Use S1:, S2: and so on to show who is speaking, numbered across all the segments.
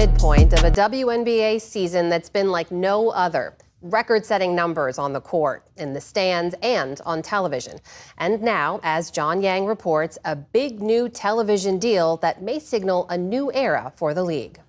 S1: midpoint of a WNBA season that's been like no other. Record-setting numbers on the court, in the stands, and on television. And now, as John Yang reports, a big new television deal that may signal a new era for the league.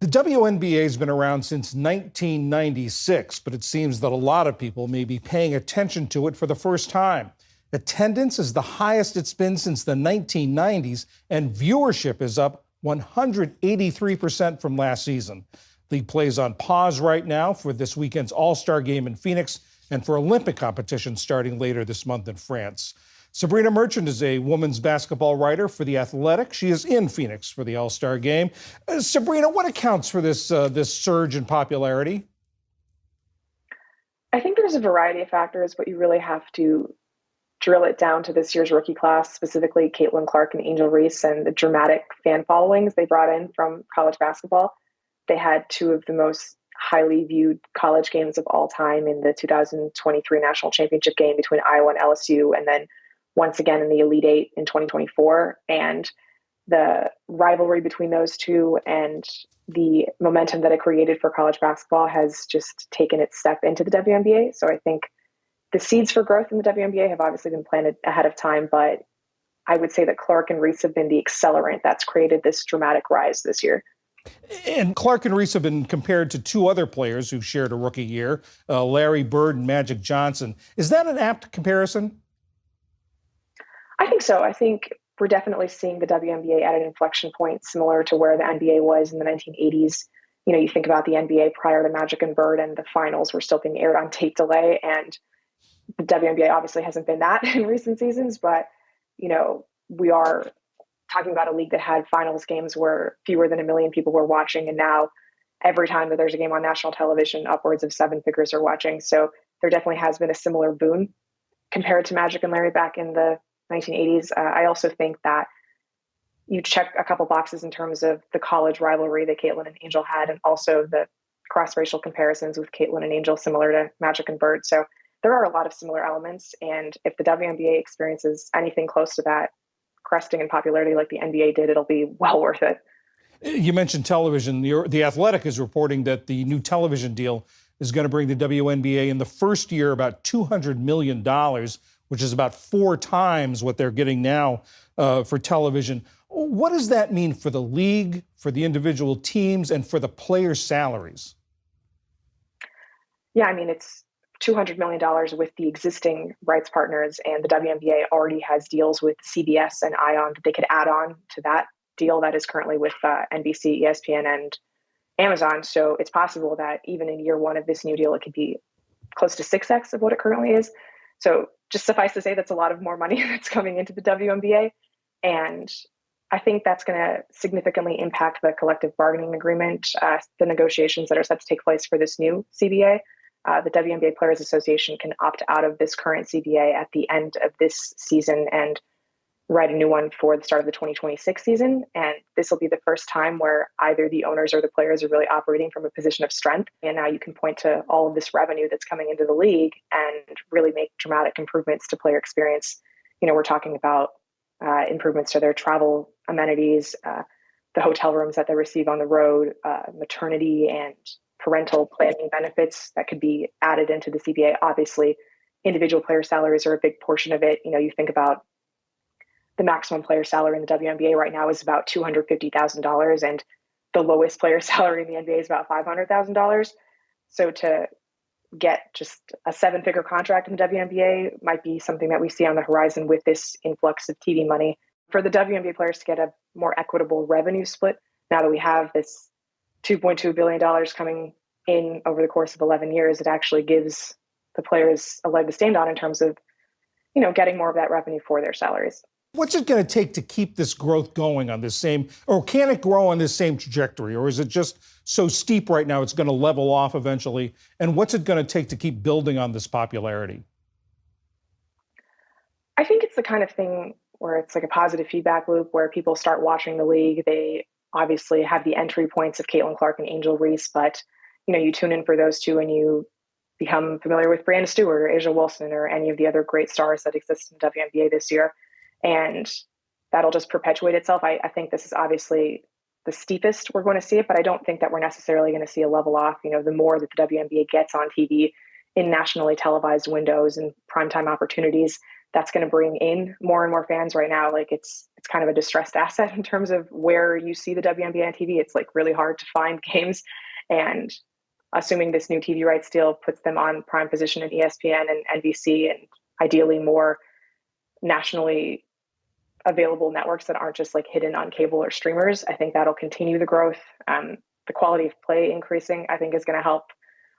S2: The WNBA has been around since 1996, but it seems that a lot of people may be paying attention to it for the first time. Attendance is the highest it's been since the 1990s, and viewership is up 183% from last season. League plays on pause right now for this weekend's All-Star game in Phoenix and for Olympic competition starting later this month in France. Sabrina Merchant is a women's basketball writer for The Athletic. She is in Phoenix for the All-Star game. Sabrina, what accounts for this surge in popularity?
S3: I think there's a variety of factors, but you really have to drill it down to this year's rookie class, specifically Caitlin Clark and Angel Reese, and the dramatic fan followings they brought in from college basketball. They had two of the most highly viewed college games of all time in the 2023 national championship game between Iowa and LSU, and then once again in the Elite Eight in 2024. And the rivalry between those two and the momentum that it created for college basketball has just taken its step into the WNBA. So I think the seeds for growth in the WNBA have obviously been planted ahead of time, but I would say that Clark and Reese have been the accelerant that's created this dramatic rise this year.
S2: And Clark and Reese have been compared to two other players who shared a rookie year, Larry Bird and Magic Johnson. Is that an apt comparison?
S3: I think so. I think we're definitely seeing the WNBA at an inflection point similar to where the NBA was in the 1980s. You know, you think about the NBA prior to Magic and Bird, and the finals were still being aired on tape delay. And the WNBA obviously hasn't been that in recent seasons, but, you know, we are talking about a league that had finals games where fewer than 1 million people were watching. And now every time that there's a game on national television, upwards of 7 figures are watching. So there definitely has been a similar boom compared to Magic and Larry back in the 1980s. I also think that you check a couple boxes in terms of the college rivalry that Caitlin and Angel had, and also the cross-racial comparisons with Caitlin and Angel similar to Magic and Bird. So there are a lot of similar elements. And if the WNBA experiences anything close to that, cresting in popularity like the NBA did, it'll be well worth it.
S2: You mentioned television. The Athletic is reporting that the new television deal is going to bring the WNBA in the first year about $200 million, which is about 4 times what they're getting now for television. What does that mean for the league, for the individual teams, and for the players' salaries?
S3: Yeah, I mean, it's $200 million with the existing rights partners, and the WNBA already has deals with CBS and ION that they could add on to that deal that is currently with NBC, ESPN, and Amazon. So it's possible that even in year one of this new deal, it could be close to 6x of what it currently is. So just suffice to say, that's a lot of more money that's coming into the WNBA. And I think that's going to significantly impact the collective bargaining agreement, the negotiations that are set to take place for this new CBA. The WNBA Players Association can opt out of this current CBA at the end of this season and write a new one for the start of the 2026 season. And this will be the first time where either the owners or the players are really operating from a position of strength. And now you can point to all of this revenue that's coming into the league and really make dramatic improvements to player experience. You know, we're talking about improvements to their travel amenities, the hotel rooms that they receive on the road, maternity and parental planning benefits that could be added into the CBA. Obviously, individual player salaries are a big portion of it. You know, you think about the maximum player salary in the WNBA right now is about $250,000, and the lowest player salary in the NBA is about $500,000. So to get just a 7-figure contract in the WNBA might be something that we see on the horizon with this influx of TV money. For the WNBA players to get a more equitable revenue split, now that we have this $2.2 billion coming in over the course of 11 years, it actually gives the players a leg to stand on in terms of, you know, getting more of that revenue for their salaries.
S2: What's it going to take to keep this growth going on this same, or can it grow on this same trajectory? Or is it just so steep right now it's going to level off eventually? And what's it going to take to keep building on this popularity?
S3: I think it's the kind of thing where it's like a positive feedback loop where people start watching the league. They obviously have the entry points of Caitlin Clark and Angel Reese, but you know, you tune in for those two and you become familiar with Brianna Stewart or Asia Wilson or any of the other great stars that exist in WNBA this year. And that'll just perpetuate itself. I think this is obviously the steepest we're going to see it, but I don't think that we're necessarily going to see a level off. The more that the WNBA gets on TV in nationally televised windows and primetime opportunities, that's going to bring in more and more fans. Right now, like it's kind of a distressed asset in terms of where you see the WNBA on TV. It's like really hard to find games, and assuming this new TV rights deal puts them on prime position in ESPN and NBC, and ideally more nationally available networks that aren't just like hidden on cable or streamers, I think that'll continue the growth. The quality of play increasing, I think, is going to help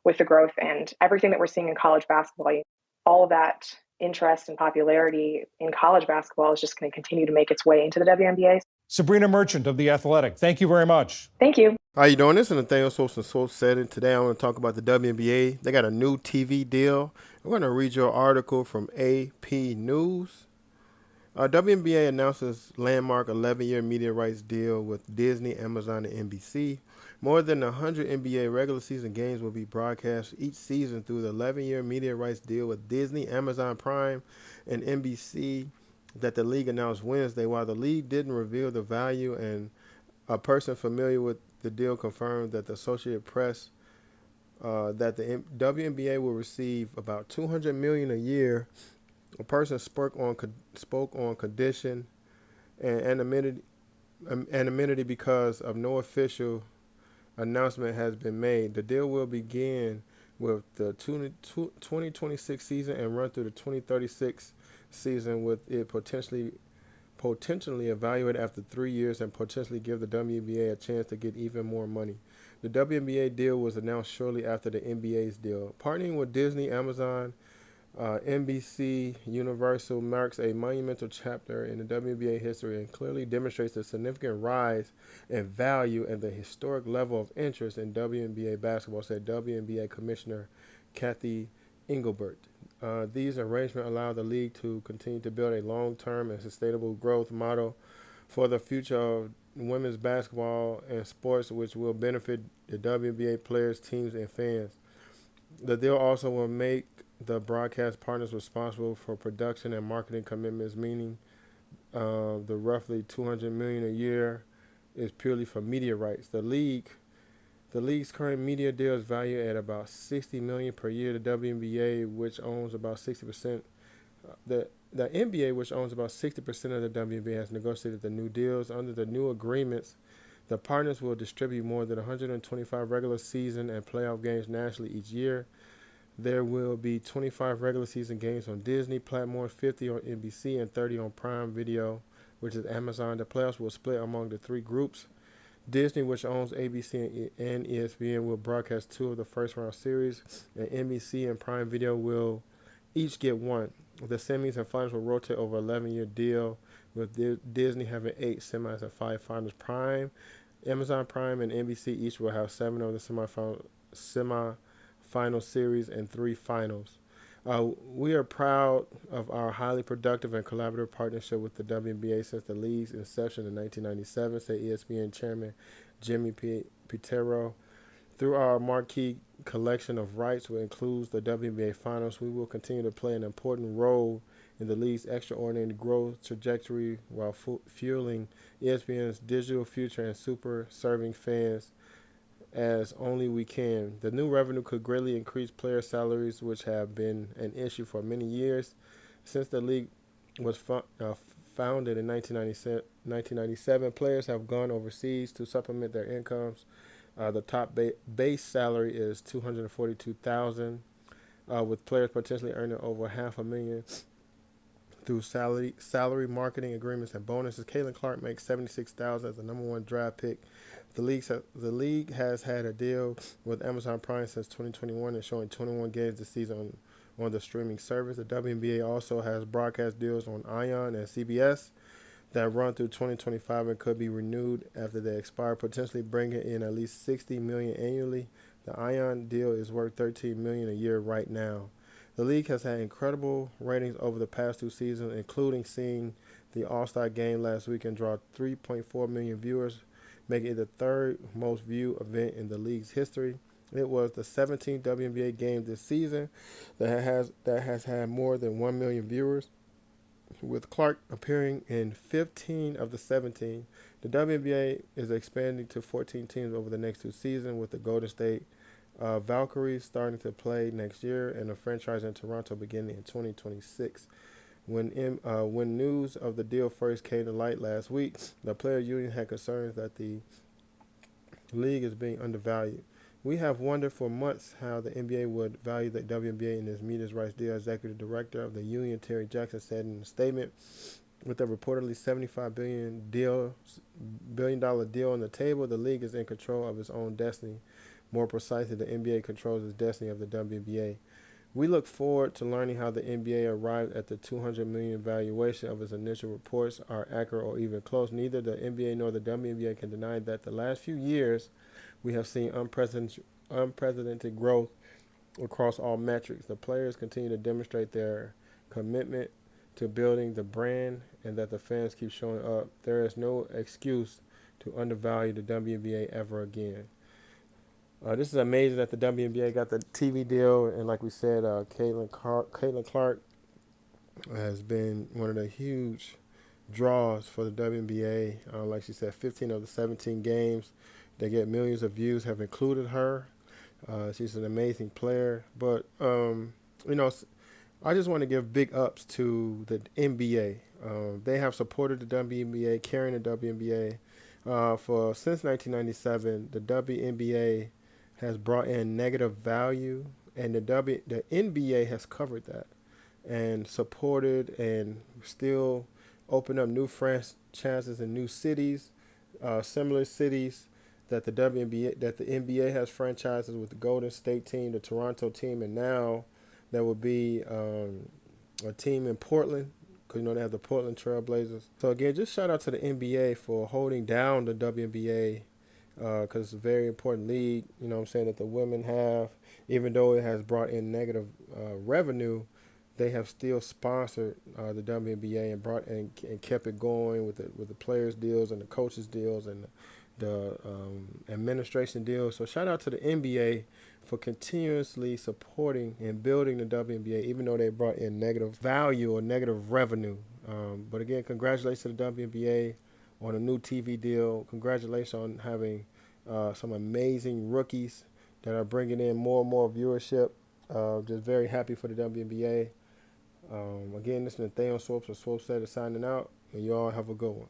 S3: with the growth, and everything that we're seeing in college basketball. All of that interest and popularity in college basketball is just going to continue to make its way into the WNBA.
S2: Sabrina Merchant of The Athletic, thank you very much.
S3: Thank you.
S4: How you doing? This is Nathaniel Sosa and Soul Setting. Today I want to talk about the WNBA. They got a new TV deal. I'm going to read your article from AP News. WNBA announces landmark 11-year media rights deal with Disney, Amazon, and NBC. More than 100 NBA regular season games will be broadcast each season through the 11-year media rights deal with Disney, Amazon Prime, and NBC that the league announced Wednesday. While the league didn't reveal the value, and a person familiar with the deal confirmed that the Associated Press that the WNBA will receive about $200 million a year. A person spoke on condition and anonymity because of no official announcement has been made. The deal will begin with the 2026 season and run through the 2036 season, with it potentially evaluated after 3 years and potentially give the WNBA a chance to get even more money. The WNBA deal was announced shortly after the NBA's deal. Partnering with Disney, Amazon, NBC, Universal marks a monumental chapter in the WNBA history and clearly demonstrates the significant rise in value and the historic level of interest in WNBA basketball, said WNBA Commissioner Kathy Engelbert. These arrangements allow the league to continue to build a long-term and sustainable growth model for the future of women's basketball and sports, which will benefit the WNBA players, teams, and fans. The deal also will make the broadcast partners responsible for production and marketing commitments, meaning the roughly $200 million a year is purely for media rights. The league's current media deal is valued at about $60 million per year. The WNBA, which owns about 60%, the NBA, which owns about 60% of the WNBA, has negotiated the new deals. Under the new agreements, the partners will distribute more than 125 regular season and playoff games nationally each year. There will be 25 regular season games on Disney platform, 50 on NBC, and 30 on Prime Video, which is Amazon. The playoffs will split among the three groups. Disney, which owns ABC and ESPN, will broadcast 2 of the first round series, and NBC and Prime Video will each get 1. The semis and finals will rotate over an 11-year deal, with Disney having 8 semis and 5 finals. Amazon Prime, and NBC each will have 7 of the semi-final series and 3 finals. We are proud of our highly productive and collaborative partnership with the WNBA since the league's inception in 1997, said ESPN Chairman Jimmy Pitero. Through our marquee collection of rights, which includes the WNBA Finals, we will continue to play an important role in the league's extraordinary growth trajectory while fueling ESPN's digital future and super serving fans as only we can. The new revenue could greatly increase player salaries, which have been an issue for many years. Since the league was founded in 1997, players have gone overseas to supplement their incomes. The top base salary is $242,000, with players potentially earning over $500,000 through salary, marketing agreements, and bonuses. Caitlin Clark makes $76,000 as the #1 draft pick. The league has had a deal with Amazon Prime since 2021 and showing 21 games this season on the streaming service. The WNBA also has broadcast deals on ION and CBS that run through 2025 and could be renewed after they expire, potentially bringing in at least $60 million annually. The ION deal is worth $13 million a year right now. The league has had incredible ratings over the past 2 seasons, including seeing the All-Star game last week and draw 3.4 million viewers, making it the 3rd most viewed event in the league's history. It was the 17th WNBA game this season that has had more than 1 million viewers. With Clark appearing in 15 of the 17, the WNBA is expanding to 14 teams over the next 2 seasons, with the Golden State Valkyries starting to play next year and a franchise in Toronto beginning in 2026. When news of the deal first came to light last week, the player union had concerns that the league is being undervalued. We have wondered for months how the NBA would value the WNBA in this media rights deal. Executive Director of the union, Terry Jackson, said in a statement, with a reportedly $75 billion deal on the table, the league is in control of its own destiny. More precisely, the NBA controls its destiny of the WNBA. We look forward to learning how the NBA arrived at the $200 million valuation of its initial reports are accurate or even close. Neither the NBA nor the WNBA can deny that the last few years we have seen unprecedented growth across all metrics. The players continue to demonstrate their commitment to building the brand and that the fans keep showing up. There is no excuse to undervalue the WNBA ever again. This is amazing that the WNBA got the TV deal, and like we said, Caitlin Clark has been one of the huge draws for the WNBA. Like she said, 15 of the 17 games, they get millions of views, have included her. She's an amazing player. But, I just want to give big ups to the NBA. They have supported the WNBA, carrying the WNBA. Since 1997, the WNBA has brought in negative value, and the NBA has covered that and supported and still open up new franchises in new cities, similar cities that the NBA has franchises with the Golden State team, the Toronto team, and now there will be a team in Portland, because they have the Portland Trail Blazers. So again, just shout out to the NBA for holding down the WNBA, because it's a very important league, that the women have. Even though it has brought in negative revenue, they have still sponsored the WNBA and kept it going with the players deals and the coaches deals and the administration deals. So shout out to the NBA for continuously supporting and building the WNBA, even though they brought in negative value or negative revenue. But again, congratulations to the WNBA on a new TV deal. Congratulations on having some amazing rookies that are bringing in more and more viewership. Just very happy for the WNBA. Again, this is Nathaniel Swopes of Swope Set signing out, and you all have a good one.